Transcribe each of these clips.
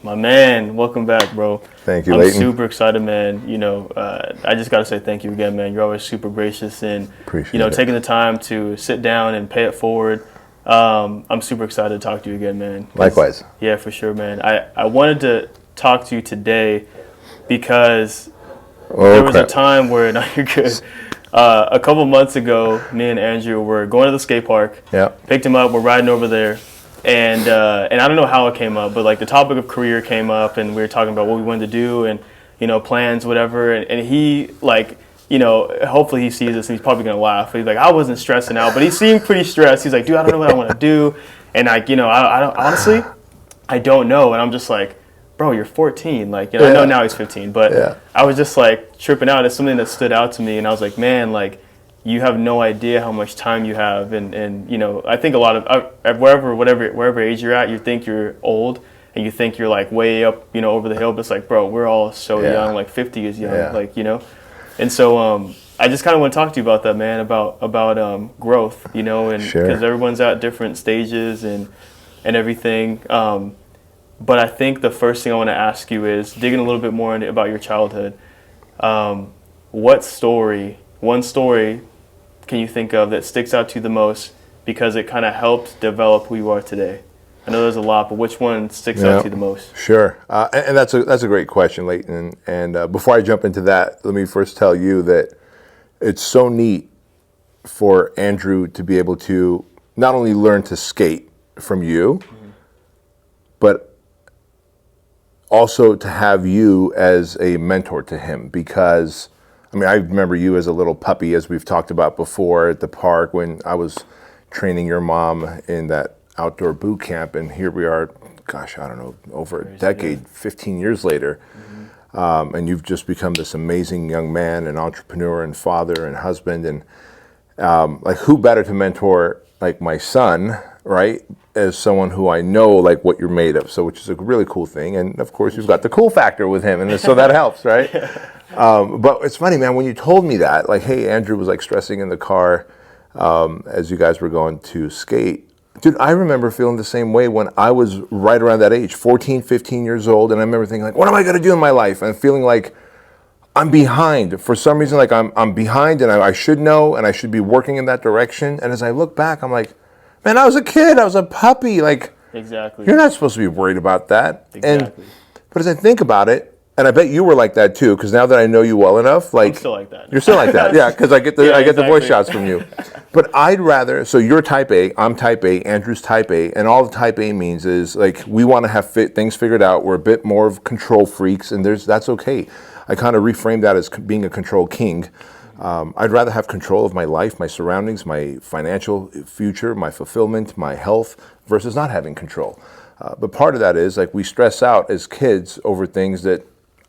My man, welcome back, bro. Thank you, I'm Lheyton. super excited, man. I just got to say thank you again, man. You're always super gracious and, Appreciate it. taking the time to sit down and pay it forward. I'm super excited to talk to you again, man. Likewise. Yeah, for sure, man. I wanted to talk to you today because there was a time where, no, you're good. A couple months ago, me and Andrew were going to the skate park. Yeah. Picked him up. We're riding over there. And I don't know how it came up, but like the topic of career came up, and we were talking about what we wanted to do and plans, whatever. And he hopefully he sees this and he's probably gonna laugh. He's like, I wasn't stressing out, but he seemed pretty stressed. He's like, dude, I don't know what I want to do, and like I don't honestly, I don't know. And I'm just like, bro, you're 14. Like I know now he's 15, but I was just like tripping out. It's something that stood out to me, and I was like, man, like. You have no idea how much time you have, and I think a lot of wherever age you're at, you think you're old, and you think you're like way up, over the hill. But it's like, bro, we're all so young. Like 50 is young, like And so I just kind of want to talk to you about that, man, about growth, and because everyone's at different stages and everything. But I think the first thing I want to ask you is digging a little bit more about your childhood. One story can you think of that sticks out to you the most because it kind of helped develop who you are today? I know there's a lot, but which one sticks out to you the most? Sure, and that's a great question, Lheyton. And before I jump into that, let me first tell you that it's so neat for Andrew to be able to not only learn to skate from you, but also to have you as a mentor to him, because I remember you as a little puppy, as we've talked about before, at the park when I was training your mom in that outdoor boot camp, and here we are, gosh, I don't know, over a decade, 15 years later, and you've just become this amazing young man, an entrepreneur and father and husband, and like who better to mentor like my son, right, as someone who I know like what you're made of, so which is a really cool thing, and of course you've got the cool factor with him, and so that helps, right? But it's funny, man, when you told me that, like, hey, Andrew was like stressing in the car as you guys were going to skate. Dude, I remember feeling the same way when I was right around that age, 14, 15 years old. And I remember thinking like, what am I going to do in my life? And feeling like I'm behind. For some reason, like I'm behind and I should know and I should be working in that direction. And as I look back, I'm like, man, I was a kid. I was a puppy. Like, exactly. You're not supposed to be worried about that. Exactly. But as I think about it, and I bet you were like that too, because now that I know you well enough, like I'm still like that. You're still like that, yeah, because I get the voice shots from you. But I'd rather. So you're Type A, I'm Type A, Andrew's Type A, and all the Type A means is like we want to have things figured out. We're a bit more of control freaks, and that's okay. I kind of reframe that as being a control king. I'd rather have control of my life, my surroundings, my financial future, my fulfillment, my health, versus not having control. But part of that is like we stress out as kids over things that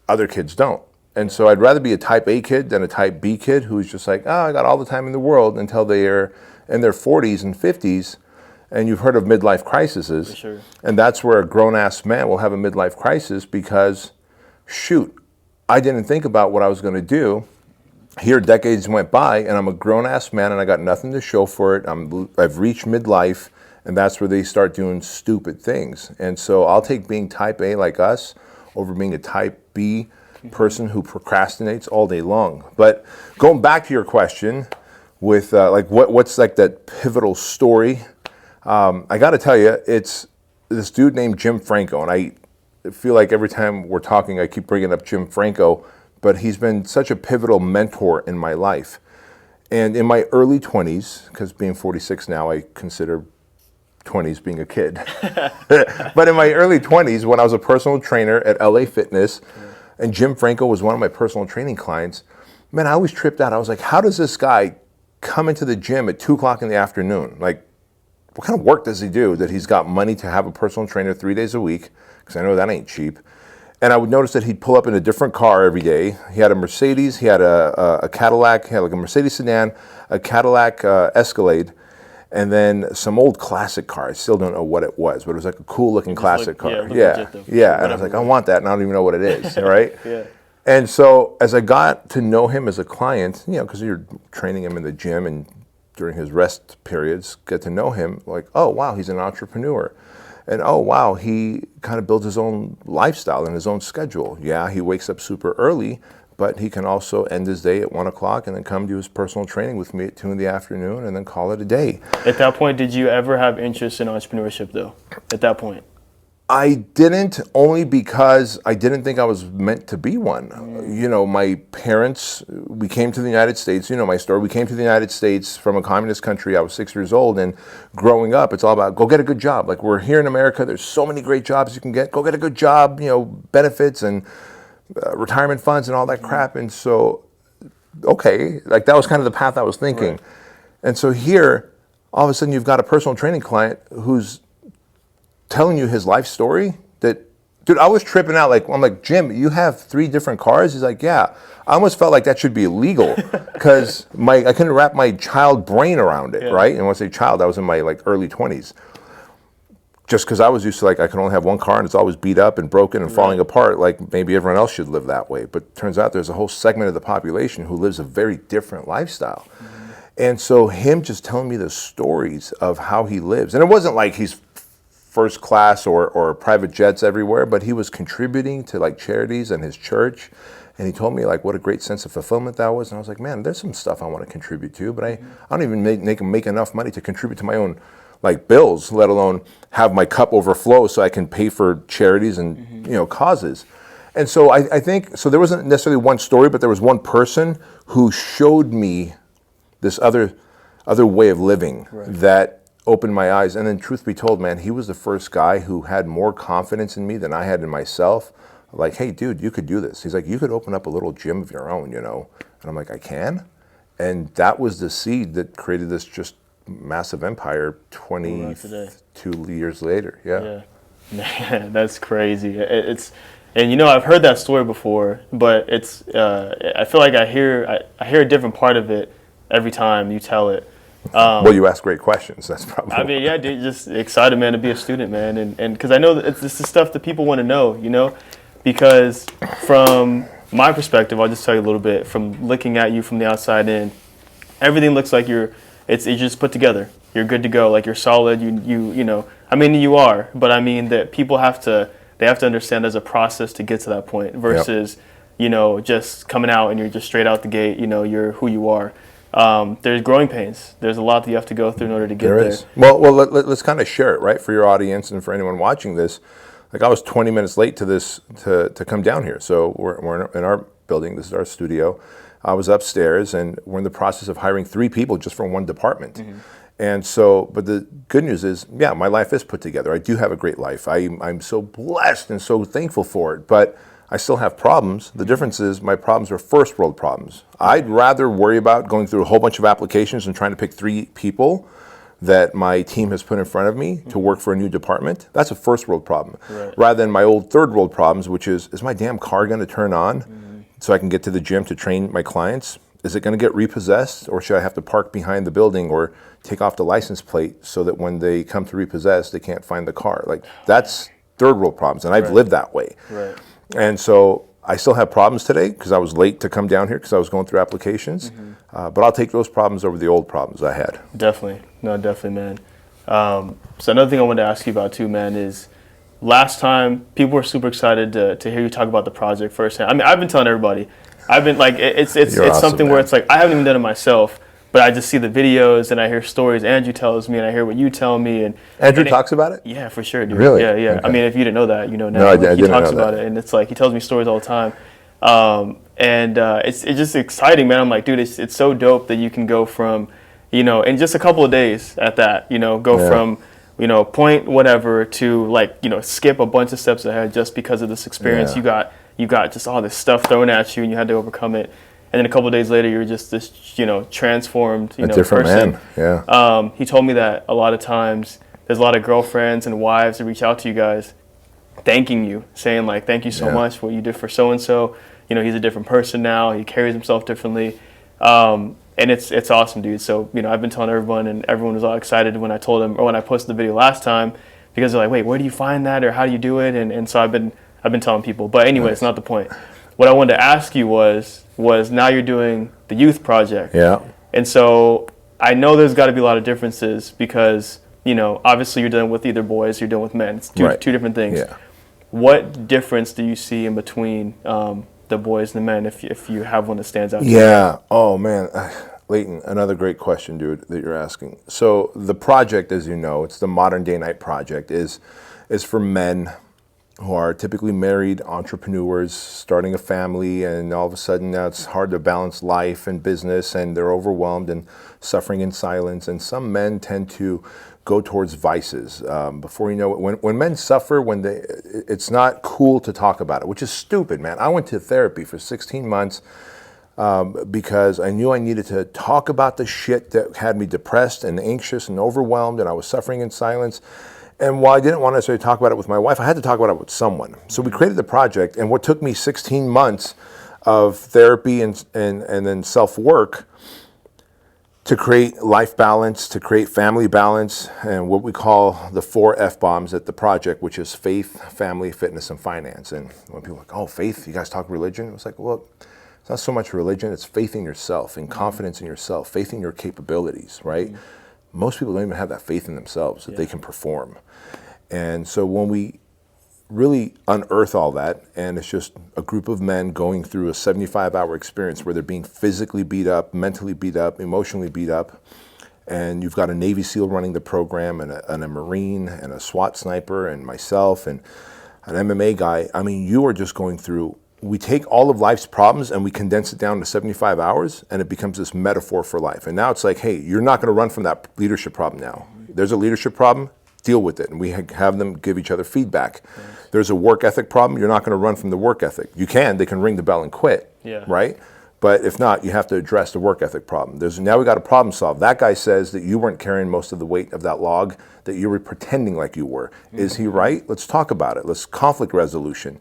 other kids don't. And so I'd rather be a Type A kid than a Type B kid who's just like, oh, I got all the time in the world until they are in their 40s and 50s. And you've heard of midlife crises. For sure. And that's where a grown-ass man will have a midlife crisis because, shoot, I didn't think about what I was going to do. Here, decades went by, and I'm a grown-ass man, and I got nothing to show for it. I've reached midlife, and that's where they start doing stupid things. And so I'll take being Type A like us over being a Type B person who procrastinates all day long. But going back to your question with like what's like that pivotal story, I got to tell you, it's this dude named Jim Franco. And I feel like every time we're talking, I keep bringing up Jim Franco, but he's been such a pivotal mentor in my life. And in my early 20s, because being 46 now, I consider 20s being a kid. But in my early 20s, when I was a personal trainer at LA Fitness, and Jim Franco was one of my personal training clients, man, I always tripped out. I was like, how does this guy come into the gym at 2 o'clock in the afternoon? Like, what kind of work does he do that he's got money to have a personal trainer 3 days a week? Because I know that ain't cheap. And I would notice that he'd pull up in a different car every day. He had a Mercedes, he had a Cadillac, he had like a Mercedes sedan, a Cadillac Escalade, and then some old classic car. I still don't know what it was, but it was like a cool looking classic car. Yeah. And I was like, I want that, and I don't even know what it is, right? And so as I got to know him as a client, because you're training him in the gym and during his rest periods, get to know him, like, oh, wow, he's an entrepreneur. And oh wow, he kind of builds his own lifestyle and his own schedule. Yeah, he wakes up super early, but he can also end his day at 1 o'clock and then come do his personal training with me at 2 in the afternoon and then call it a day. At that point, did you ever have interest in entrepreneurship though? At that point? I didn't, only because I didn't think I was meant to be one. You know, my parents, we came to the United States, you know my story, we came to the United States from a communist country. I was 6 years old, and growing up, it's all about go get a good job. Like, we're here in America, there's so many great jobs you can get. Go get a good job, you know, benefits and retirement funds and all that crap. And so, okay, like that was kind of the path I was thinking. Right. And so here, all of a sudden you've got a personal training client who's telling you his life story. That, dude, I was tripping out. Like, I'm like, Jim, you have 3 different cars? He's like, yeah. I almost felt like that should be illegal because I couldn't wrap my child brain around it, right? And when I say child, I was in my like early 20s. Just because I was used to, like, I can only have one car and it's always beat up and broken and falling apart. Like, maybe everyone else should live that way. But turns out there's a whole segment of the population who lives a very different lifestyle. And so him just telling me the stories of how he lives. And it wasn't like he's first class or private jets everywhere, but he was contributing to like charities and his church. And he told me like what a great sense of fulfillment that was. And I was like, man, there's some stuff I want to contribute to, but I don't even make enough money to contribute to my own like bills, let alone have my cup overflow so I can pay for charities and you know, causes. And so I think, so there wasn't necessarily one story, but there was one person who showed me this other way of living that opened my eyes. And then truth be told, man, he was the first guy who had more confidence in me than I had in myself. Like, hey, dude, you could do this. He's like, you could open up a little gym of your own, you know? And I'm like, I can? And that was the seed that created this just massive empire 22 years later. Yeah. Man, that's crazy. It's, and you know, I've heard that story before, but it's, I feel like I hear a different part of it every time you tell it. Well, you ask great questions. That's probably. I mean, yeah, dude, just excited, man, to be a student, man, and because I know that it's the stuff that people want to know, you know, because from my perspective, I'll just tell you a little bit from looking at you from the outside in. Everything looks like you're just put together. You're good to go. Like, you're solid. You know. I mean, you are, but I mean that people have to understand there's a process to get to that point versus, you know, just coming out and you're just straight out the gate. You know, you're who you are. There's growing pains. There's a lot that you have to go through in order to get there. Well, let's kind of share it, right, for your audience and for anyone watching this. Like, I was 20 minutes late to this to come down here. So we're in our building. This is our studio. I was upstairs, and we're in the process of hiring 3 people just from one department. And so, but the good news is, yeah, my life is put together. I do have a great life. I'm so blessed and so thankful for it. But I still have problems. The difference is my problems are first world problems. I'd rather worry about going through a whole bunch of applications and trying to pick 3 people that my team has put in front of me to work for a new department. That's a first world problem. Rather than my old third world problems, which is my damn car going to turn on so I can get to the gym to train my clients? Is it going to get repossessed, or should I have to park behind the building or take off the license plate so that when they come to repossess, they can't find the car? Like, that's third world problems, and I've lived that way. And so I still have problems today because I was late to come down here because I was going through applications. But I'll take those problems over the old problems I had. Definitely. No, definitely, man. So another thing I wanted to ask you about too, man, is last time people were super excited to hear you talk about the project firsthand. I mean, I've been telling everybody. I've been like, it's awesome, something man. Where it's like, I haven't even done it myself, but I just see the videos and I hear stories Andrew tells me and I hear what you tell me. And Andrew talks about it? Yeah, for sure, dude. Really? Yeah. Okay. I mean, if you didn't know that, you know now. No, Like, he talks know about that. it, and it's like, he tells me stories all the time. It's just exciting, man. I'm like, dude, it's so dope that you can go from, you know, in just a couple of days at that, you know, go from, you know, point whatever to, like, you know, skip a bunch of steps ahead just because of this experience. You got just all this stuff thrown at you and you had to overcome it. And then a couple of days later, you're just this, you know, transformed, you know, different person. Man. Yeah. He told me that a lot of times there's a lot of girlfriends and wives that reach out to you guys, thanking you, saying like, "Thank you so much for what you did for so and so. You know, he's a different person now. He carries himself differently." And it's awesome, dude. So, you know, I've been telling everyone, and everyone was all excited when I told them, or when I posted the video last time, because they're like, "Wait, where do you find that, or how do you do it?" And so I've been telling people. But anyway, it's not the point. What I wanted to ask you was now you're doing the youth project. Yeah. And so I know there's got to be a lot of differences because, obviously you're dealing with either boys, you're dealing with men. It's two different things. Yeah. What difference do you see in between the boys and the men, if you have one that stands out? Yeah. Oh man, Lheyton, another great question, dude, that you're asking. So the project, as you know, it's the Modern Day Night Project, is for men who are typically married entrepreneurs starting a family, and all of a sudden now it's hard to balance life and business, and they're overwhelmed and suffering in silence. And some men tend to go towards vices. Before you know it, when men suffer, it's not cool to talk about it, which is stupid, man. I went to therapy for 16 months because I knew I needed to talk about the shit that had me depressed and anxious and overwhelmed, and I was suffering in silence. And while I didn't want to necessarily talk about it with my wife, I had to talk about it with someone. So we created the project, and what took me 16 months of therapy and then self-work to create life balance, to create family balance, and what we call the 4 F-bombs at the project, which is faith, family, fitness, and finance. And when people are like, oh, faith, you guys talk religion? It was like, well, it's not so much religion, it's faith in yourself and confidence in yourself, faith in your capabilities, right? Most people don't even have that faith in themselves that they can perform. And so when we really unearth all that, and it's just a group of men going through a 75-hour experience where they're being physically beat up, mentally beat up, emotionally beat up, and you've got a Navy SEAL running the program, and a Marine, and a SWAT sniper, and myself, and an MMA guy. I mean, you are just going through, we take all of life's problems and we condense it down to 75 hours, and it becomes this metaphor for life. And now it's like, hey, you're not going to run from that leadership problem now. There's a leadership problem, deal with it. And we have them give each other feedback. Yes. There's a work ethic problem, you're not going to run from the work ethic. You can, they can ring the bell and quit, right? But if not, you have to address the work ethic problem. Now we got a problem solved. That guy says that you weren't carrying most of the weight of that log, that you were pretending like you were. Is he right? Let's talk about it. Let's conflict resolution.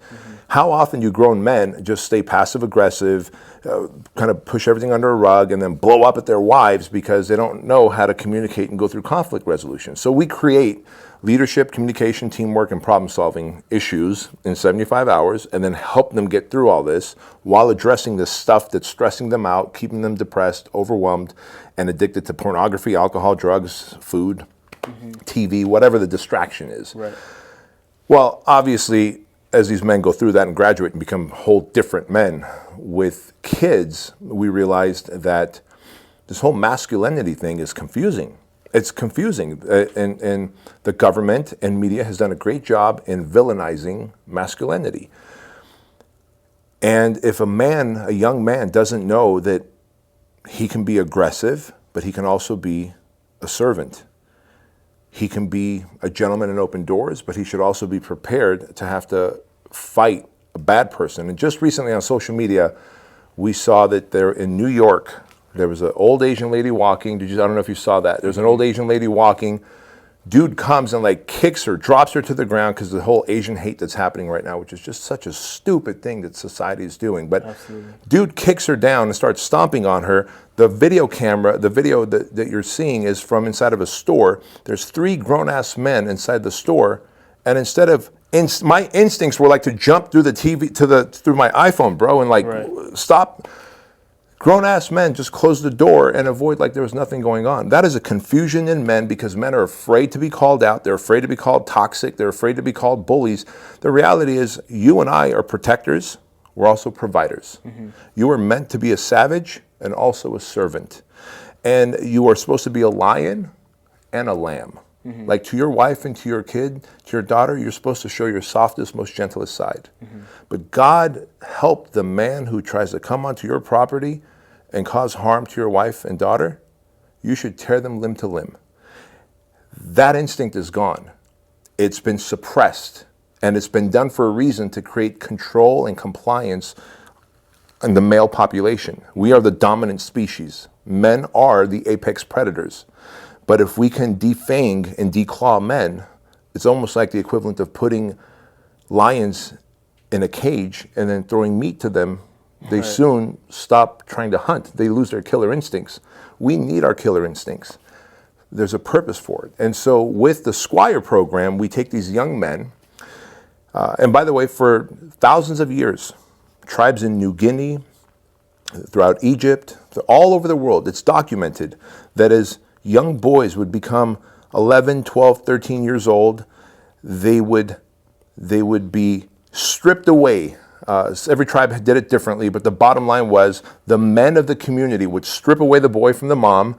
How often do grown men just stay passive aggressive, kind of push everything under a rug, and then blow up at their wives because they don't know how to communicate and go through conflict resolution? So we create leadership, communication, teamwork, and problem-solving issues in 75 hours, and then help them get through all this while addressing the stuff that's stressing them out, keeping them depressed, overwhelmed, and addicted to pornography, alcohol, drugs, food, TV, whatever the distraction is. Right. Well, obviously, as these men go through that and graduate and become whole different men, with kids, we realized that this whole masculinity thing is confusing. It's confusing, and the government and media has done a great job in villainizing masculinity. And if a young man doesn't know that he can be aggressive, but he can also be a servant. He can be a gentleman and open doors, but he should also be prepared to have to fight a bad person. And just recently on social media, we saw that there in New York, there was an old Asian lady walking. I don't know if you saw that. There's an old Asian lady walking. Dude comes and like kicks her, drops her to the ground because of the whole Asian hate that's happening right now, which is just such a stupid thing that society is doing. But dude kicks her down and starts stomping on her. The video that you're seeing is from inside of a store. There's 3 grown-ass men inside the store, and instead of my instincts were like to jump through the TV through my iPhone, bro, and like stop. Grown-ass men just close the door and avoid like there was nothing going on. That is a confusion in men because men are afraid to be called out. They're afraid to be called toxic. They're afraid to be called bullies. The reality is you and I are protectors. We're also providers. You are meant to be a savage and also a servant. And you are supposed to be a lion and a lamb. Like to your wife and to your kid, to your daughter, you're supposed to show your softest, most gentlest side. But God help the man who tries to come onto your property and cause harm to your wife and daughter. You should tear them limb to limb. That instinct is gone. It's been suppressed, and it's been done for a reason to create control and compliance in the male population. We are the dominant species. Men are the apex predators. But if we can defang and declaw men, it's almost like the equivalent of putting lions in a cage and then throwing meat to them. They soon stop trying to hunt. They lose their killer instincts. We need our killer instincts. There's a purpose for it. And so with the Squire program, we take these young men, and by the way, for thousands of years, tribes in New Guinea, throughout Egypt, all over the world, it's documented that as young boys would become 11, 12, 13 years old, they would be stripped away. Every tribe did it differently, but the bottom line was the men of the community would strip away the boy from the mom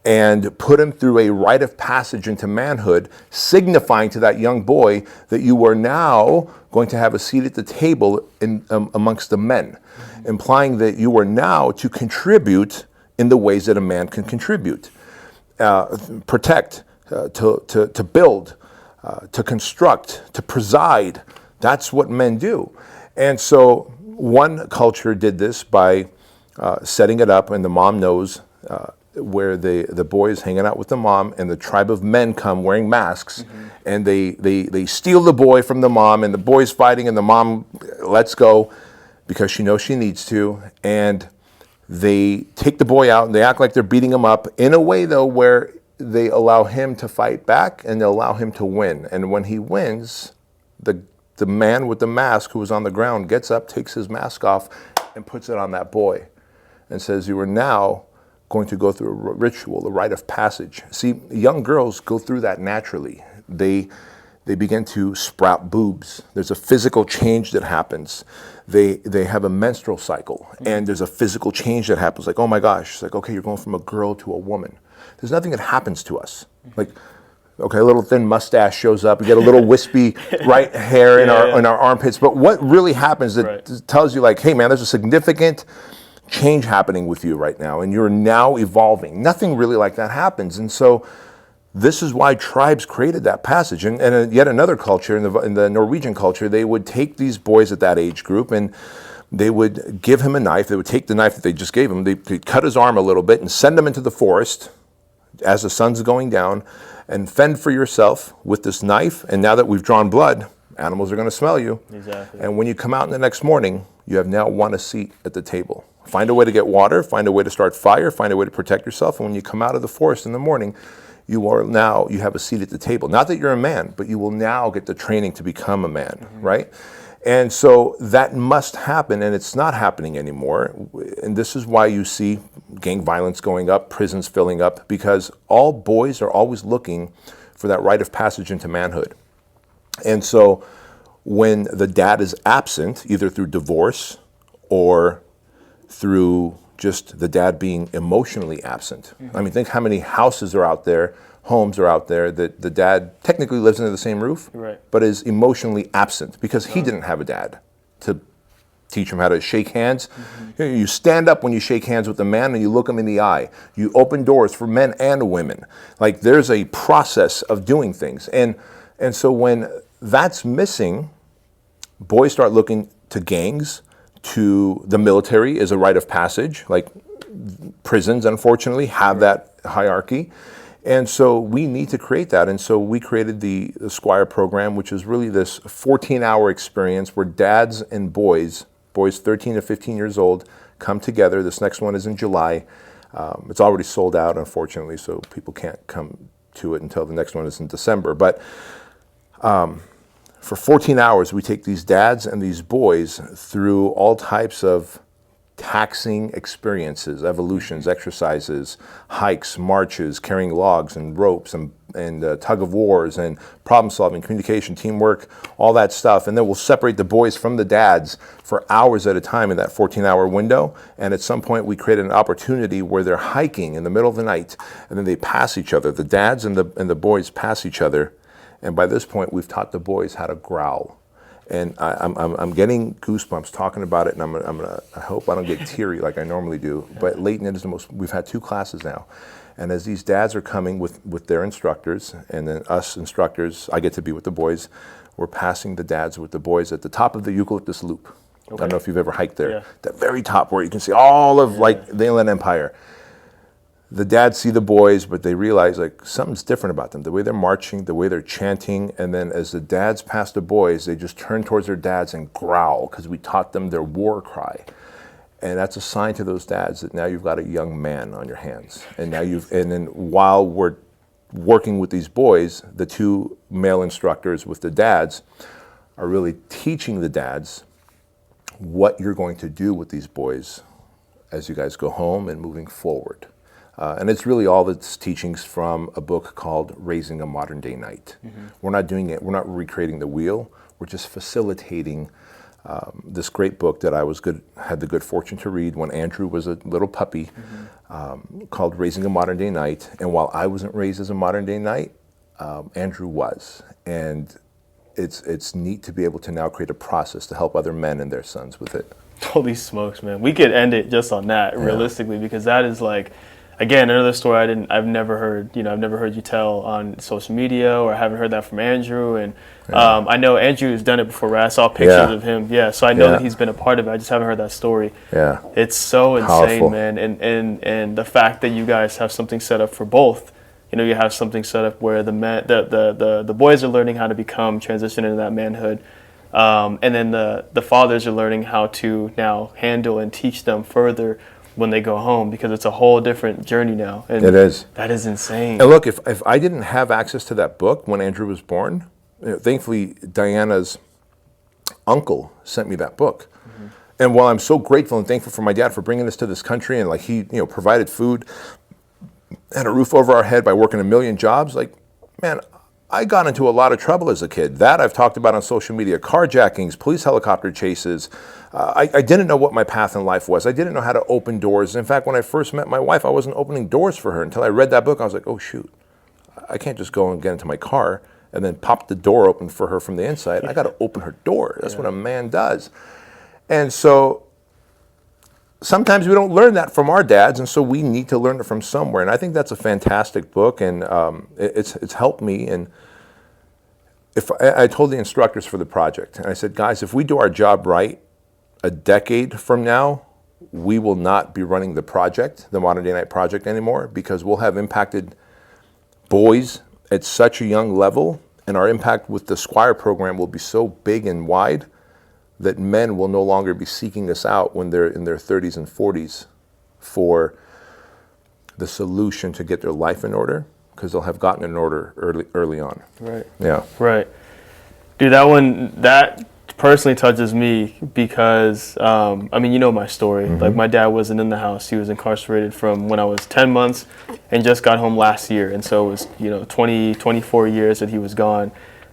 and put him through a rite of passage into manhood, signifying to that young boy that you are now going to have a seat at the table amongst the men, implying that you are now to contribute in the ways that a man can contribute, protect, to build, to construct, to preside. That's what men do. And so one culture did this by setting it up, and the mom knows where the boy is hanging out with the mom, and the tribe of men come wearing masks, and they steal the boy from the mom, and the boy's fighting, and the mom lets go because she knows she needs to, and they take the boy out, and they act like they're beating him up in a way, though, where they allow him to fight back, and they allow him to win. And when he wins, the man with the mask who was on the ground gets up, takes his mask off, and puts it on that boy and says, you are now going to go through a ritual, a rite of passage. See, young girls go through that naturally. They begin to sprout boobs. There's a physical change that happens. They have a menstrual cycle, and there's a physical change that happens. Like, oh my gosh, it's like, okay, you're going from a girl to a woman. There's nothing that happens to us. Like, okay, a little thin mustache shows up. We get a little wispy right hair in our armpits. But what really happens that tells you, like, hey, man, there's a significant change happening with you right now, and you're now evolving. Nothing really like that happens. And so this is why tribes created that passage. And yet another culture, in the Norwegian culture, they would take these boys at that age group, and they would give him a knife. They would take the knife that they just gave him. They'd cut his arm a little bit and send him into the forest as the sun's going down, and fend for yourself with this knife. And now that we've drawn blood, animals are going to smell you. Exactly. And when you come out the next morning, you have now won a seat at the table. Find a way to get water, find a way to start fire, find a way to protect yourself. And when you come out of the forest in the morning, you have a seat at the table. Not that you're a man, but you will now get the training to become a man, right? And so that must happen, and it's not happening anymore. And this is why you see gang violence going up, prisons filling up, because all boys are always looking for that rite of passage into manhood. And so when the dad is absent, either through divorce or through just the dad being emotionally absent. I mean, think how many houses are out there, homes are out there that the dad technically lives under the same roof, but is emotionally absent because he didn't have a dad to teach him how to shake hands. You stand up when you shake hands with a man and you look him in the eye. You open doors for men and women. Like, there's a process of doing things. And so when that's missing, boys start looking to gangs, to the military as a rite of passage. Like, prisons, unfortunately, have that hierarchy. And so we need to create that. And so we created the Squire program, which is really this 14-hour experience where dads and boys 13 to 15 years old, come together. This next one is in July. It's already sold out, unfortunately, so people can't come to it until the next one is in December. But for 14 hours, we take these dads and these boys through all types of taxing experiences, evolutions, exercises, hikes, marches, carrying logs and ropes and tug of wars and problem solving, communication, teamwork, all that stuff. And then we'll separate the boys from the dads for hours at a time in that 14-hour window. And at some point we created an opportunity where they're hiking in the middle of the night, and then they pass each other. The dads and the boys pass each other. And by this point, we've taught the boys how to growl. And I'm getting goosebumps talking about it, and I hope I don't get teary like I normally do. But Lheighton is we've had 2 classes now. And as these dads are coming with their instructors, and then us instructors, I get to be with the boys, we're passing the dads with the boys at the top of the eucalyptus loop. Okay. I don't know if you've ever hiked there. Yeah. The very top where you can see all of like the Inland Empire. The dads see the boys, but they realize like something's different about them. The way they're marching, the way they're chanting, and then as the dads pass the boys, they just turn towards their dads and growl because we taught them their war cry. And that's a sign to those dads that now you've got a young man on your hands. And then while we're working with these boys, the 2 male instructors with the dads are really teaching the dads what you're going to do with these boys as you guys go home and moving forward. And it's really all its teachings from a book called Raising a Modern Day Knight. We're not doing it, we're not recreating the wheel, we're just facilitating this great book that I had the good fortune to read when Andrew was a little puppy, called Raising a Modern Day Knight. And while I wasn't raised as a modern day knight, Andrew was. And it's neat to be able to now create a process to help other men and their sons with it. Holy smokes, man. We could end it just on that, realistically, because that is like, again, another story I've never heard, I've never heard you tell on social media, or I haven't heard that from Andrew. And I know Andrew has done it before, right? I saw pictures of him. Yeah. So I know that he's been a part of it. I just haven't heard that story. Yeah. It's so Powerful. insane, man. And the fact that you guys have something set up for both, you have something set up where the boys are learning how to transition into that manhood. And then the fathers are learning how to now handle and teach them further when they go home, because it's a whole different journey now. And it is. That is insane. And look, if I didn't have access to that book when Andrew was born, thankfully Diana's uncle sent me that book. And while I'm so grateful and thankful for my dad for bringing us to this country, and like he provided food and a roof over our head by working a million jobs, like, man, I got into a lot of trouble as a kid. That I've talked about on social media: carjackings, police helicopter chases. I didn't know what my path in life was. I didn't know how to open doors. In fact, when I first met my wife, I wasn't opening doors for her until I read that book. I was like, oh shoot, I can't just go and get into my car and then pop the door open for her from the inside. I got to open her door. That's what a man does. And so sometimes we don't learn that from our dads, and so we need to learn it from somewhere. And I think that's a fantastic book, and it's helped me. And if I told the instructors for the project, and I said, guys, if we do our job right, a decade from now, we will not be running the project, the Modern Day Knight Project, anymore, because we'll have impacted boys at such a young level, and our impact with the Squire program will be so big and wide that men will no longer be seeking us out when they're in their 30s and 40s for the solution to get their life in order, because they'll have gotten in order early on. Right. Yeah. Right. Dude, that personally touches me because, my story. Like, my dad wasn't in the house. He was incarcerated from when I was 10 months and just got home last year. And so it was, 24 years that he was gone.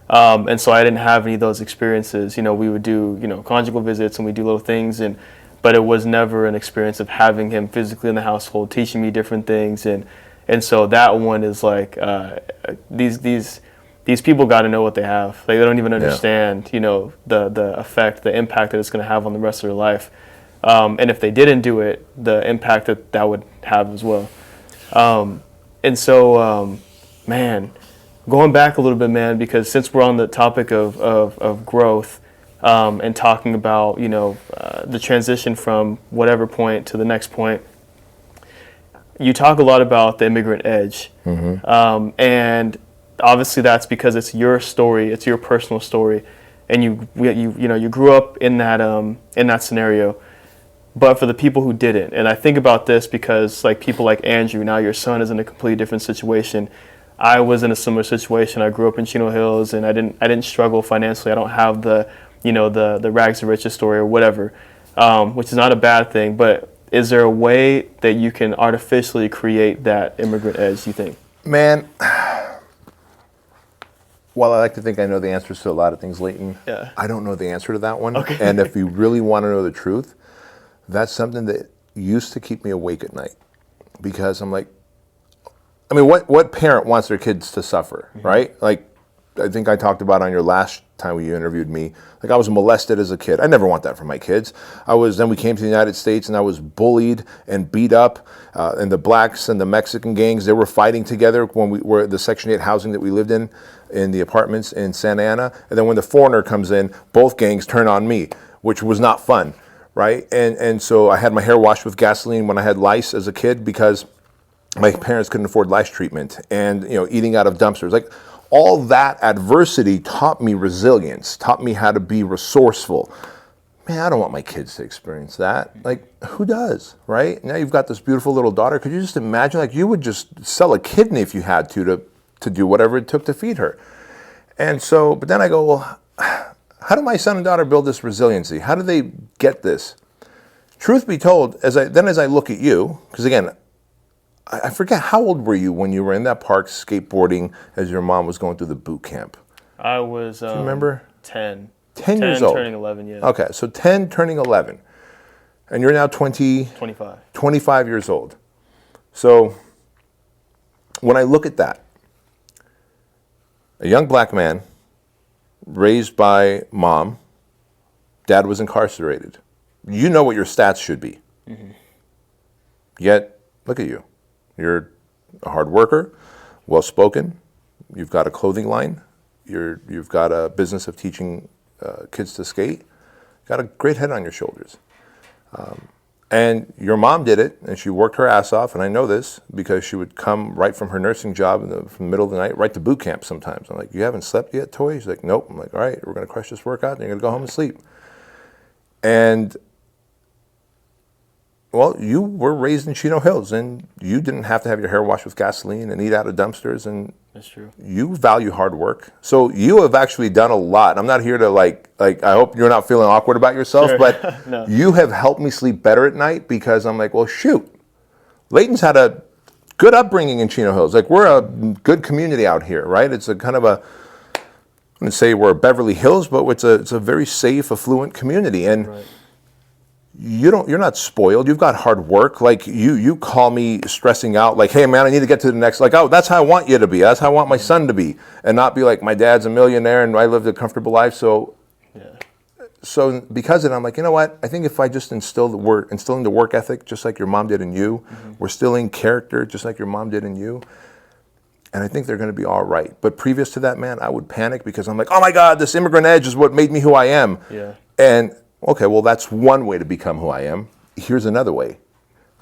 And so I didn't have any of those experiences. We would do, conjugal visits, and we do little things, but it was never an experience of having him physically in the household, teaching me different things. And so that one is like, these people got to know what they have. Like, they don't even understand, the effect, the impact that it's going to have on the rest of their life. And if they didn't do it, the impact that would have as well. And so, man, going back a little bit, man, because since we're on the topic of growth, and talking about, the transition from whatever point to the next point, you talk a lot about the Immigrant Edge. And obviously that's because it's your story, it's your personal story, and you grew up in that scenario. But for the people who didn't, and I think about this because, like, people like Andrew, now your son is in a completely different situation. I was in a similar situation. I grew up in Chino Hills, and I didn't struggle financially. I don't have the rags to riches story or whatever, which is not a bad thing. But is there a way that you can artificially create that immigrant edge, you think? Man, while I like to think I know the answers to a lot of things, Lheyton, I don't know the answer to that one. Okay. And if you really want to know the truth, that's something that used to keep me awake at night, because I'm like, what parent wants their kids to suffer, right? Like, I think I talked about on your last time you interviewed me, like, I was molested as a kid. I never want that for my kids. Then we came to the United States, and I was bullied and beat up, and the blacks and the Mexican gangs, they were fighting together when we were the Section 8 housing that we lived in the apartments in Santa Ana. And then when the foreigner comes in, both gangs turn on me, which was not fun, right? And so I had my hair washed with gasoline when I had lice as a kid, because my parents couldn't afford lice treatment, and eating out of dumpsters. Like, all that adversity taught me resilience, taught me how to be resourceful. Man, I don't want my kids to experience that. Like, who does, right? Now you've got this beautiful little daughter. Could you just imagine, like, you would just sell a kidney if you had to do whatever it took to feed her. And so, but then I go, well, how do my son and daughter build this resiliency? How do they get this? Truth be told, as I look at you, because again, I forget, how old were you when you were in that park skateboarding as your mom was going through the boot camp? I was Do you remember? 10. 10 years old. Turning 11, yeah. Okay, so 10 turning 11. And you're now 25 years old. So when I look at that, a young black man raised by mom, dad was incarcerated. You know what your stats should be. Mm-hmm. Yet, look at you. You're a hard worker, well-spoken. You've got a clothing line. You've got a business of teaching kids to skate. Got a great head on your shoulders. And your mom did it, and she worked her ass off, and I know this because she would come right from her nursing job from the middle of the night, right to boot camp sometimes. I'm like, you haven't slept yet, Toy? She's like, nope. I'm like, all right, we're going to crush this workout, and you're going to go home and sleep. And, well, you were raised in Chino Hills, and you didn't have to have your hair washed with gasoline and eat out of dumpsters, and that's true. You value hard work. So you have actually done a lot. I'm not here to like I hope you're not feeling awkward about yourself, sure. But No. You have helped me sleep better at night because I'm like, well, shoot. Lheighton's had a good upbringing in Chino Hills. Like, we're a good community out here, right? It's a kind of I wouldn't say we're Beverly Hills, but it's a very safe, affluent community. And right. you're not spoiled. You've got hard work. Like, you call me stressing out, like, hey man, I need to get to the next, like, oh, that's how I want you to be. That's how I want my son to be. And not be like, my dad's a millionaire and I lived a comfortable life. So because of it, I'm like, you know what? I think if I just instilling the work ethic, just like your mom did in you, we're instilling character, just like your mom did in you. And I think they're going to be all right. But previous to that, man, I would panic because I'm like, oh my God, this Immigrant Edge is what made me who I am. Yeah. And okay, well, that's one way to become who I am. Here's another way.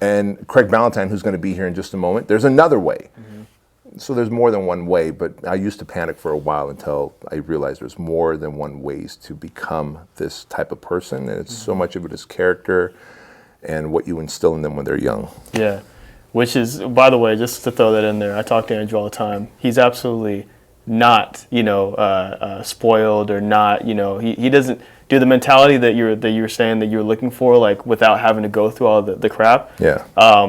And Craig Ballantyne, who's going to be here in just a moment, there's another way. Mm-hmm. So there's more than one way, but I used to panic for a while until I realized there's more than one ways to become this type of person. And it's so much of it is character and what you instill in them when they're young. Yeah, which is, by the way, just to throw that in there, I talk to Andrew all the time. He's absolutely not, spoiled or not, he doesn't do the mentality that you're saying that you're looking for, like, without having to go through all the crap. Yeah.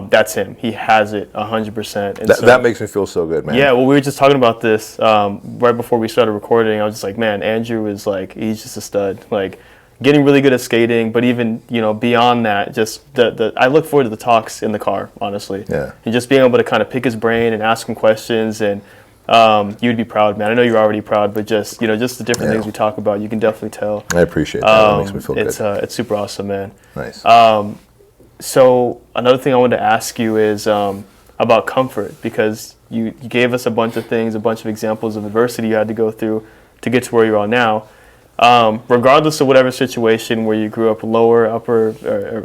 That's him. He has it 100%. And that makes me feel so good, man. Yeah. Well, we were just talking about this right before we started recording. I was just like, man, Andrew is like, he's just a stud. Like, getting really good at skating, but even beyond that, just I look forward to the talks in the car, honestly. Yeah. And just being able to kind of pick his brain and ask him questions and. You'd be proud, man. I know you're already proud, but just the different things we talk about, you can definitely tell. I appreciate that. That makes me feel good. It's super awesome, man. Nice. So another thing I wanted to ask you is about comfort, because you gave us a bunch of things, a bunch of examples of adversity you had to go through to get to where you are now. Regardless of whatever situation where you grew up lower, upper,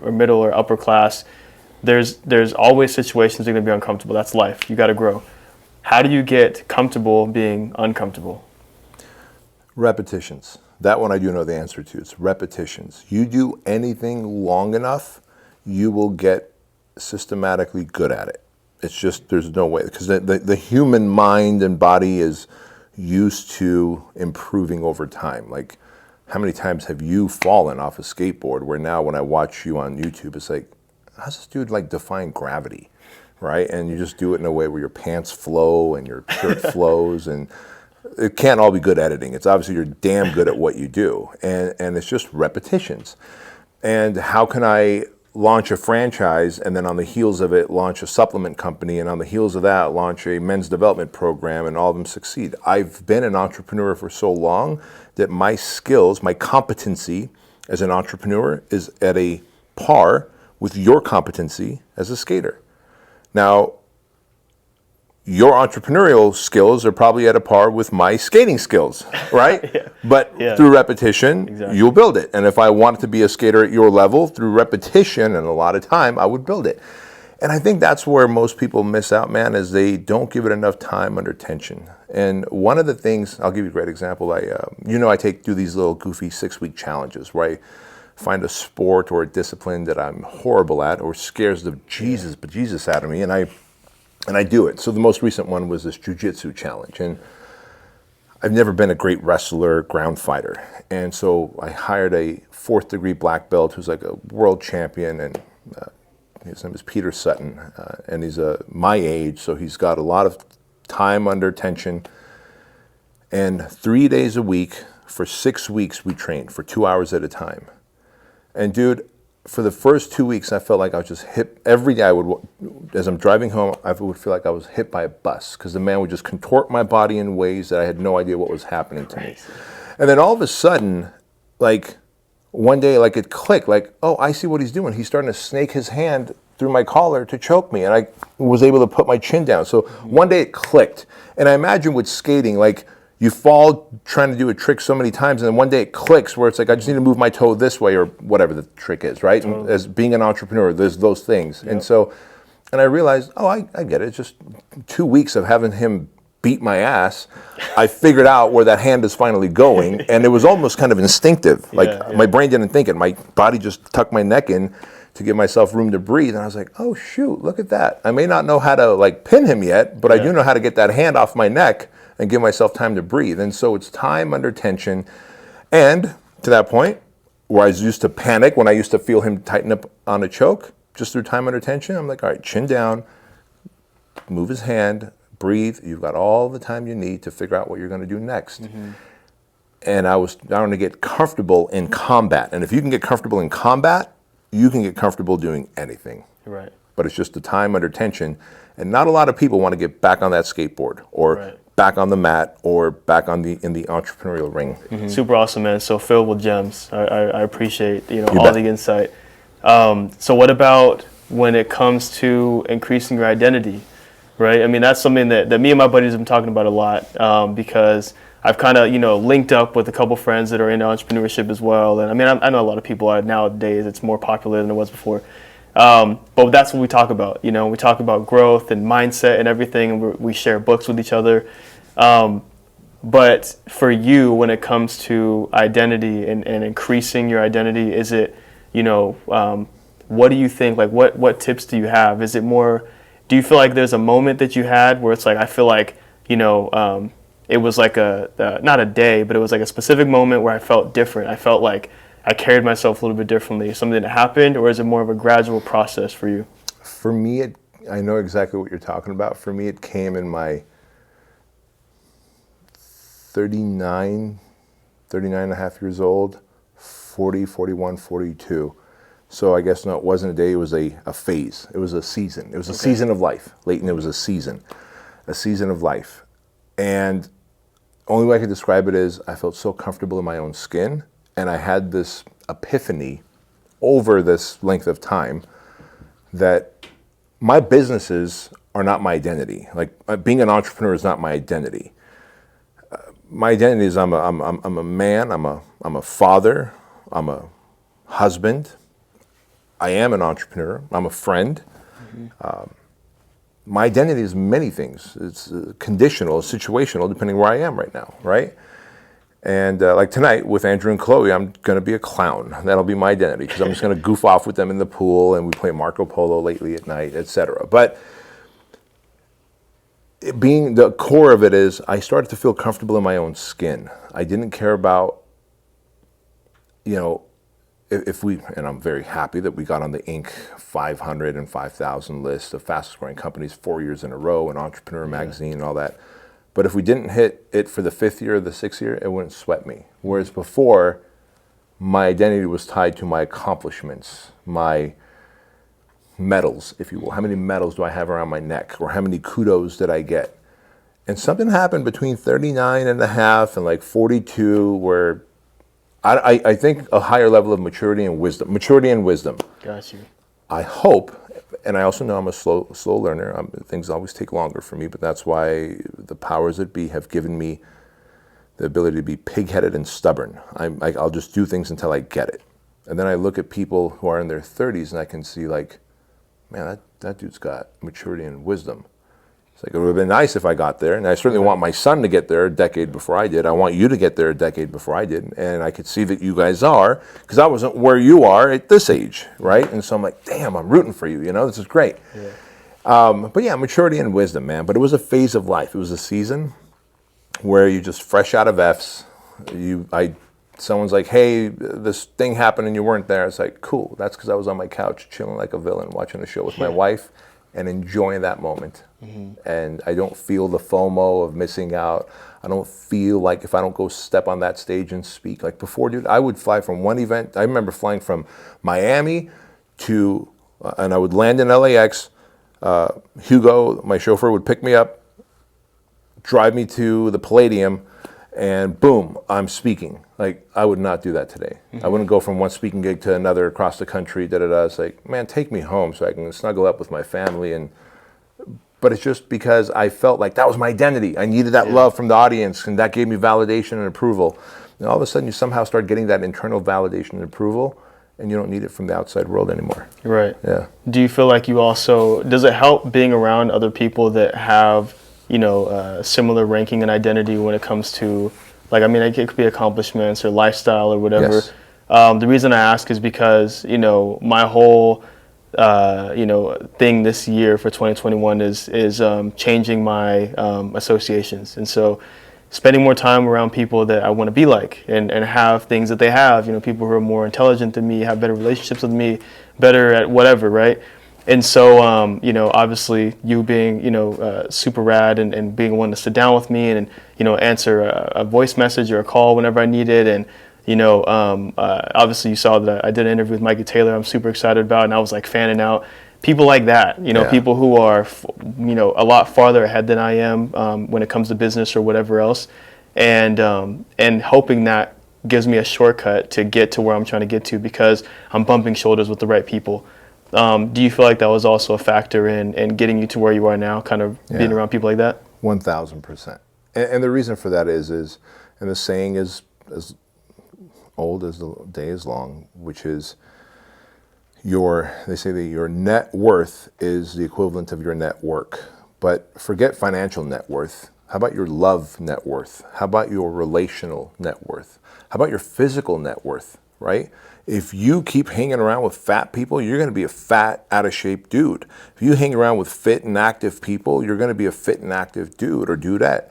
or middle, or upper class, there's always situations that are going to be uncomfortable. That's life. You got to grow. How do you get comfortable being uncomfortable? Repetitions. That one I do know the answer to. It's repetitions. You do anything long enough, you will get systematically good at it. It's just, there's no way. Because the human mind and body is used to improving over time. Like, how many times have you fallen off a skateboard where now when I watch you on YouTube, it's like, how's this dude like defying gravity? Right? And you just do it in a way where your pants flow and your shirt flows, and it can't all be good editing. It's obviously you're damn good at what you do, and it's just repetitions. And how can I launch a franchise and then on the heels of it launch a supplement company, and on the heels of that launch a men's development program, and all of them succeed? I've been an entrepreneur for so long that my skills, my competency as an entrepreneur is at a par with your competency as a skater. Now, your entrepreneurial skills are probably at a par with my skating skills, right? Yeah. But through repetition, you'll build it. And if I wanted to be a skater at your level, through repetition and a lot of time, I would build it. And I think that's where most people miss out, man, is they don't give it enough time under tension. And one of the things, I'll give you a great example. I do these little goofy 6-week challenges where I find a sport or a discipline that I'm horrible at or scares the bejesus out of me, and I do it. So the most recent one was this jiu-jitsu challenge, and I've never been a great wrestler, ground fighter, and so I hired a 4th degree black belt who's like a world champion, and His name is Peter Sutton, and he's my age, so he's got a lot of time under tension. And 3 days a week for 6 weeks we trained for 2 hours at a time. And dude, for the first 2 weeks, I felt like I was just hit. Every day as I'm driving home, I would feel like I was hit by a bus because the man would just contort my body in ways that I had no idea what was happening to me. And then all of a sudden, like one day, like it clicked, like, oh, I see what he's doing. He's starting to snake his hand through my collar to choke me. And I was able to put my chin down. So one day it clicked. And I imagine with skating, like, you fall trying to do a trick so many times, and then one day it clicks where it's like, I just need to move my toe this way or whatever the trick is, right? Totally. And as being an entrepreneur, there's those things. Yep. And I realized, oh, I get it. It's just 2 weeks of having him beat my ass. I figured out where that hand is finally going, and it was almost kind of instinctive. Like my brain didn't think it. My body just tucked my neck in to give myself room to breathe. And I was like, oh, shoot, look at that. I may not know how to like pin him yet, but I do know how to get that hand off my neck and give myself time to breathe. And so it's time under tension. And to that point, where I was used to panic, when I used to feel him tighten up on a choke, just through time under tension, I'm like, all right, chin down, move his hand, breathe. You've got all the time you need to figure out what you're going to do next. Mm-hmm. And I was trying to get comfortable in combat. And if you can get comfortable in combat, you can get comfortable doing anything. Right. But it's just the time under tension. And not a lot of people want to get back on that skateboard or back on the mat or back on in the entrepreneurial ring. Mm-hmm. Super awesome, man. So filled with gems. I appreciate all the insight. So what about when it comes to increasing your identity, right? I mean, that's something that me and my buddies have been talking about a lot because I've kind of linked up with a couple friends that are into entrepreneurship as well. And I mean, I know a lot of people are nowadays. It's more popular than it was before. But that's what we talk about. We talk about growth and mindset and everything, and we share books with each other. But for you, when it comes to identity and increasing your identity, is it, what do you think? Like, what tips do you have? Is it more, do you feel like there's a moment that you had where it's like, I feel like, it was like not a day, but it was like a specific moment where I felt different. I felt like I carried myself a little bit differently. Something that happened, or is it more of a gradual process for you? For me, I know exactly what you're talking about. For me, it came in my 39 and a half years old, 40, 41, 42. So I guess, no, it wasn't a day, it was a phase. It was a season. It was a season of life. Lheyton, it was a season of life. And only way I could describe it is I felt so comfortable in my own skin, and I had this epiphany over this length of time that my businesses are not my identity. Like being an entrepreneur is not my identity. My identity is I'm a man. I'm a father. I'm a husband. I am an entrepreneur. I'm a friend. Mm-hmm. My identity is many things. It's conditional, situational, depending where I am right now, right? And like tonight with Andrew and Chloe, I'm going to be a clown. That'll be my identity because I'm just going to goof off with them in the pool, and we play Marco Polo lately at night, etc. But being the core of it is I started to feel comfortable in my own skin. I didn't care about, if we, and I'm very happy that we got on the Inc. 500 and 5,000 list of fastest growing companies 4 years in a row, and Entrepreneur Magazine and all that. But if we didn't hit it for the 5th year or the 6th year, it wouldn't sweat me. Whereas before, my identity was tied to my accomplishments, my medals, if you will. How many medals do I have around my neck? Or how many kudos did I get? And something happened between 39 and a half and like 42 where I think a higher level of maturity and wisdom. Got you. I hope, and I also know I'm a slow learner. Things always take longer for me, but that's why the powers that be have given me the ability to be pig-headed and stubborn. I'll just do things until I get it. And then I look at people who are in their 30s and I can see like, man, that dude's got maturity and wisdom. It's like, it would have been nice if I got there, and I certainly want my son to get there a decade before I did. I want you to get there a decade before I did, and I could see that you guys are, because I wasn't where you are at this age, right? And so I'm like, damn, I'm rooting for you, this is great. Yeah. But yeah, maturity and wisdom, man. But it was a phase of life. It was a season where you just fresh out of F's. I someone's like, hey, this thing happened and you weren't there. It's like, cool. That's because I was on my couch chilling like a villain, watching a show with my wife and enjoying that moment. And I don't feel the FOMO of missing out. I don't feel like if I don't go step on that stage and speak. Like before, dude, I would fly from one event. I remember flying from Miami to, and I would land in LAX. Hugo, my chauffeur, would pick me up, drive me to the Palladium, and boom, I'm speaking. Like, I would not do that today. I wouldn't go from one speaking gig to another across the country, da-da-da. It's like, man, take me home so I can snuggle up with my family. But it's just because I felt like that was my identity. I needed that love from the audience, and that gave me validation and approval. And all of a sudden, you somehow start getting that internal validation and approval, and you don't need it from the outside world anymore. Right. Yeah. Do you feel like you also, does it help being around other people that have, similar ranking and identity when it comes to, like, I mean, it could be accomplishments or lifestyle or whatever. Yes. The reason I ask is because, my whole, thing this year for 2021 is changing my associations. And so spending more time around people that I want to be like and have things that they have, people who are more intelligent than me, have better relationships with me, better at whatever, right? And so, obviously you being, super rad and being one to sit down with me and, answer a voice message or a call whenever I need it. And, obviously you saw that I did an interview with Mikey Taylor I'm super excited about, and I was like fanning out. People like that, people who are, a lot farther ahead than I am when it comes to business or whatever else. And hoping that gives me a shortcut to get to where I'm trying to get to because I'm bumping shoulders with the right people. Do you feel like that was also a factor in getting you to where you are now, kind of being around people like that? 1,000%. And the reason for that is, and the saying is as old as the day is long, which is they say that your net worth is the equivalent of your net work. But forget financial net worth. How about your love net worth? How about your relational net worth? How about your physical net worth, right? If you keep hanging around with fat people, you're going to be a fat, out of shape dude. If you hang around with fit and active people, you're going to be a fit and active dude or dudette.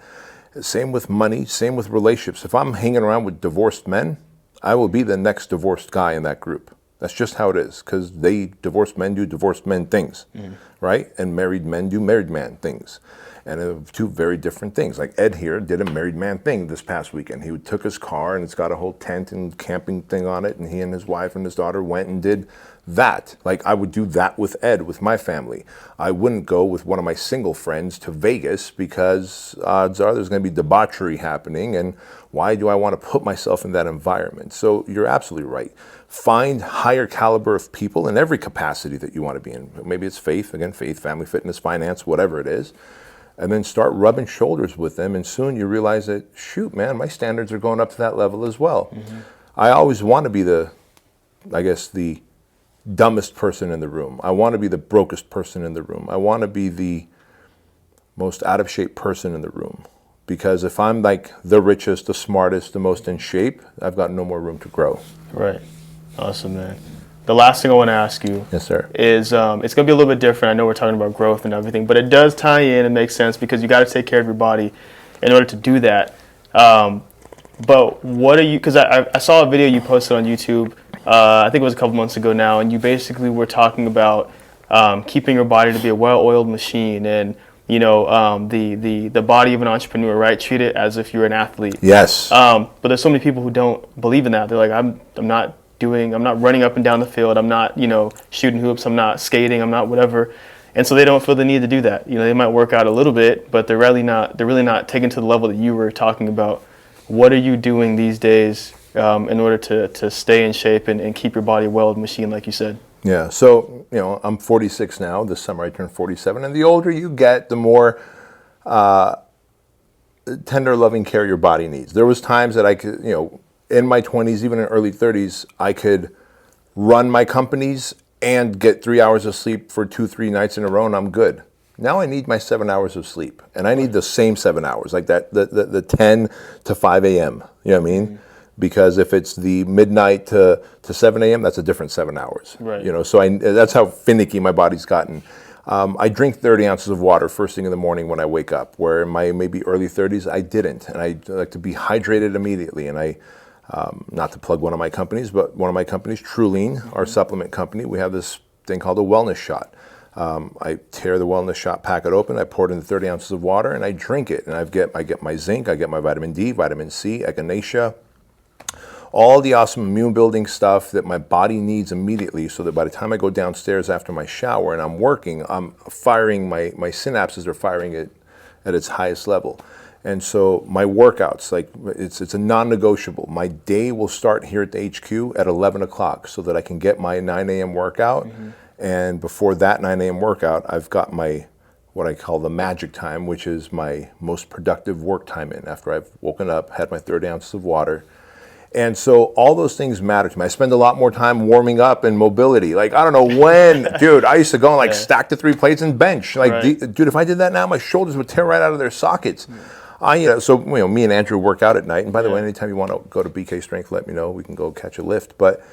Same with money, same with relationships. If I'm hanging around with divorced men, I will be the next divorced guy in that group. That's just how it is, because divorced men do divorced men things, right? And married men do married man things. And two very different things. Like Ed here did a married man thing this past weekend. He took his car and it's got a whole tent and camping thing on it, and he and his wife and his daughter went and did that. Like I would do that with Ed, with my family. I wouldn't go with one of my single friends to Vegas because odds are there's going to be debauchery happening, and why do I want to put myself in that environment? So you're absolutely right. Find higher caliber of people in every capacity that you want to be in. Maybe it's faith, family, fitness, finance, whatever it is. And then start rubbing shoulders with them, and soon you realize that, shoot, man, my standards are going up to that level as well. I always want to be the dumbest person in the room. I want to be the brokest person in the room. I want to be the most out of shape person in the room. Because if I'm like the richest, the smartest, the most in shape, I've got no more room to grow. Right. Awesome, man. The last thing I want to ask you Yes, sir. is it's going to be a little bit different. I know we're talking about growth and everything, but it does tie in and make sense because you got to take care of your body in order to do that. But what are you, because I saw a video you posted on YouTube, I think it was a couple months ago now, and you basically were talking about keeping your body to be a well-oiled machine and, the body of an entrepreneur, right? Treat it as if you're an athlete. Yes. But there's so many people who don't believe in that. They're like, I'm not running up and down the field. I'm not, shooting hoops. I'm not skating. I'm not whatever. And so they don't feel the need to do that. They might work out a little bit, but they're really not taken to the level that you were talking about. What are you doing these days in order to stay in shape and keep your body a well-oiled machine, like you said? Yeah. So, I'm 46 now. This summer I turned 47. And the older you get, the more tender, loving care your body needs. There was times that I could, in my 20s, even in early 30s, I could run my companies and get 3 hours of sleep for 2-3 nights in a row, and I'm good. Now I need my 7 hours of sleep, and I need the same 7 hours, like that, the 10 to 5 a.m., you know what I mean? Because if it's the midnight to 7 a.m., that's a different 7 hours. Right. So that's how finicky my body's gotten. I drink 30 ounces of water first thing in the morning when I wake up, where in my maybe early 30s, I didn't. And I like to be hydrated immediately. And I Not to plug one of my companies, but one of my companies, Truline, our supplement company, we have this thing called a wellness shot. I tear the wellness shot packet open, I pour it into 30 ounces of water, and I drink it. And I get my zinc, I get my vitamin D, vitamin C, echinacea, all the awesome immune building stuff that my body needs immediately, so that by the time I go downstairs after my shower and I'm working, I'm firing, my synapses are firing it at its highest level. And so my workouts, like it's a non-negotiable. My day will start here at the HQ at 11 o'clock so that I can get my 9 a.m. workout. And before that 9 a.m. workout, I've got my, what I call the magic time, which is my most productive work time in, after I've woken up, had my 30 ounces of water. And so all those things matter to me. I spend a lot more time warming up and mobility. Like, I don't know when, dude, I used to go and like stack the 3 plates and bench. Like, dude, if I did that now, my shoulders would tear right out of their sockets. So me and Andrew work out at night. And by the way, anytime you want to go to BK Strength, let me know. We can go catch a lift. But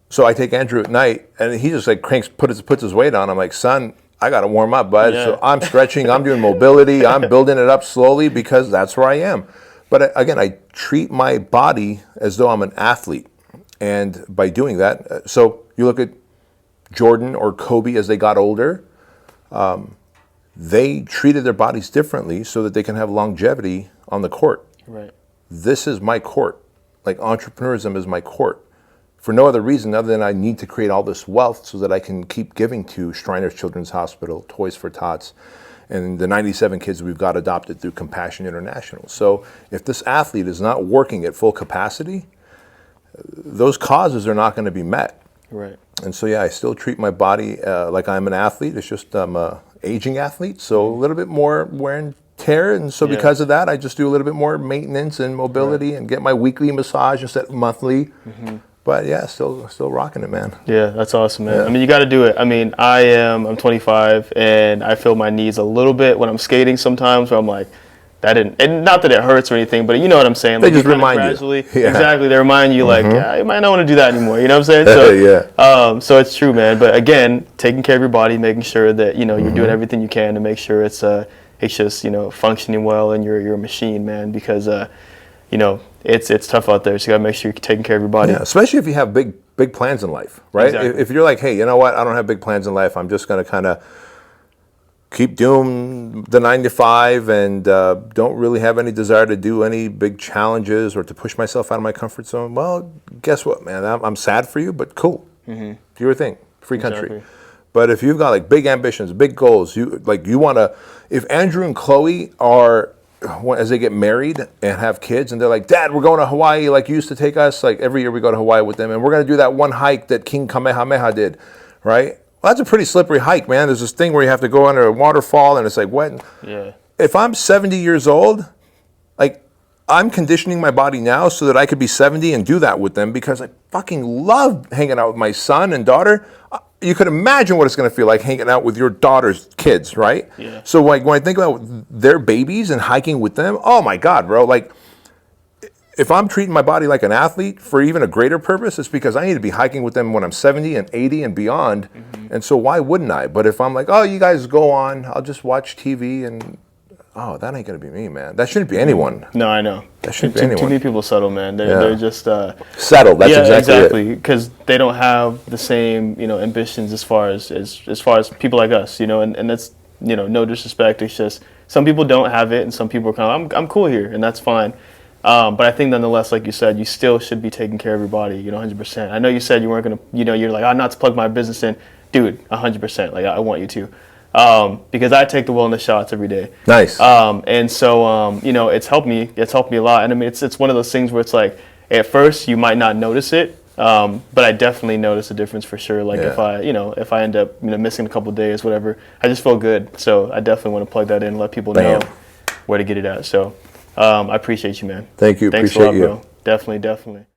so I take Andrew at night, and he just like puts his weight on. I'm like, son, I got to warm up, bud. So I'm stretching, I'm doing mobility, I'm building it up slowly because that's where I am. But again, I treat my body as though I'm an athlete. And by doing that, so you look at Jordan or Kobe as they got older, they treated their bodies differently so that they can have longevity on the court. Right. This is my court. Like, entrepreneurism is my court. For no other reason other than I need to create all this wealth so that I can keep giving to Shriners Children's Hospital, Toys for Tots, and the 97 kids we've got adopted through Compassion International. So if this athlete is not working at full capacity, those causes are not going to be met. Right. And so, I still treat my body like I'm an athlete. It's just I'm an aging athlete, so a little bit more wear and tear. And so because of that, I just do a little bit more maintenance and mobility and get my weekly massage instead of monthly. But still rocking it, man. Yeah, that's awesome, man. I mean, you got to do it. I mean, I'm 25, and I feel my knees a little bit when I'm skating sometimes, where I'm like, and not that it hurts or anything, but you know what I'm saying. They like, just remind you. Exactly, they remind you, like, you might not want to do that anymore. You know what I'm saying? So, so it's true, man. But again, taking care of your body, making sure that you're doing everything you can to make sure it's just functioning well, and you're a machine, man. Because it's tough out there, so you gotta make sure you're taking care of your body. Yeah, especially if you have big plans in life, right? Exactly. If you're like, hey, you know what? I don't have big plans in life. I'm just gonna kind of keep doing the 9 to 5 and don't really have any desire to do any big challenges or to push myself out of my comfort zone. Well, guess what, man? I'm sad for you, but cool. Do your thing. Free country. But if you've got like big ambitions, big goals, you want to. If Andrew and Chloe are, as they get married and have kids, and they're like, Dad, we're going to Hawaii, like you used to take us. Like every year we go to Hawaii with them, and we're going to do that one hike that King Kamehameha did, right? Well, that's a pretty slippery hike, man. There's this thing where you have to go under a waterfall, and it's like wet. Yeah. If I'm 70 years old, like I'm conditioning my body now so that I could be 70 and do that with them, because I fucking love hanging out with my son and daughter. You could imagine what it's going to feel like hanging out with your daughter's kids, right? Yeah. So like when I think about their babies and hiking with them, oh my God, bro. Like if I'm treating my body like an athlete for even a greater purpose, it's because I need to be hiking with them when I'm 70 and 80 and beyond. And so why wouldn't I? But if I'm like, oh, you guys go on, I'll just watch TV and, oh, that ain't going to be me, man. That shouldn't be anyone. No, I know. That shouldn't be anyone. Too many people settle, man. They're just... settle, that's exactly because they don't have the same, ambitions as far as people like us, and that's, no disrespect. It's just some people don't have it, and some people are kind of, I'm cool here, and that's fine. But I think nonetheless, like you said, you still should be taking care of your body, 100%. I know you said you weren't going to, you're like, not to plug my business in. Dude, 100%. Like, I want you to. Because I take the wellness shots every day. Nice. And so, it's helped me. It's helped me a lot. And I mean, it's one of those things where it's like, at first you might not notice it, but I definitely notice a difference for sure. Like if I end up, missing a couple of days, whatever, I just feel good. So I definitely want to plug that in and let people know where to get it at. So I appreciate you, man. Thank you. Thanks appreciate a lot, you. bro. Definitely.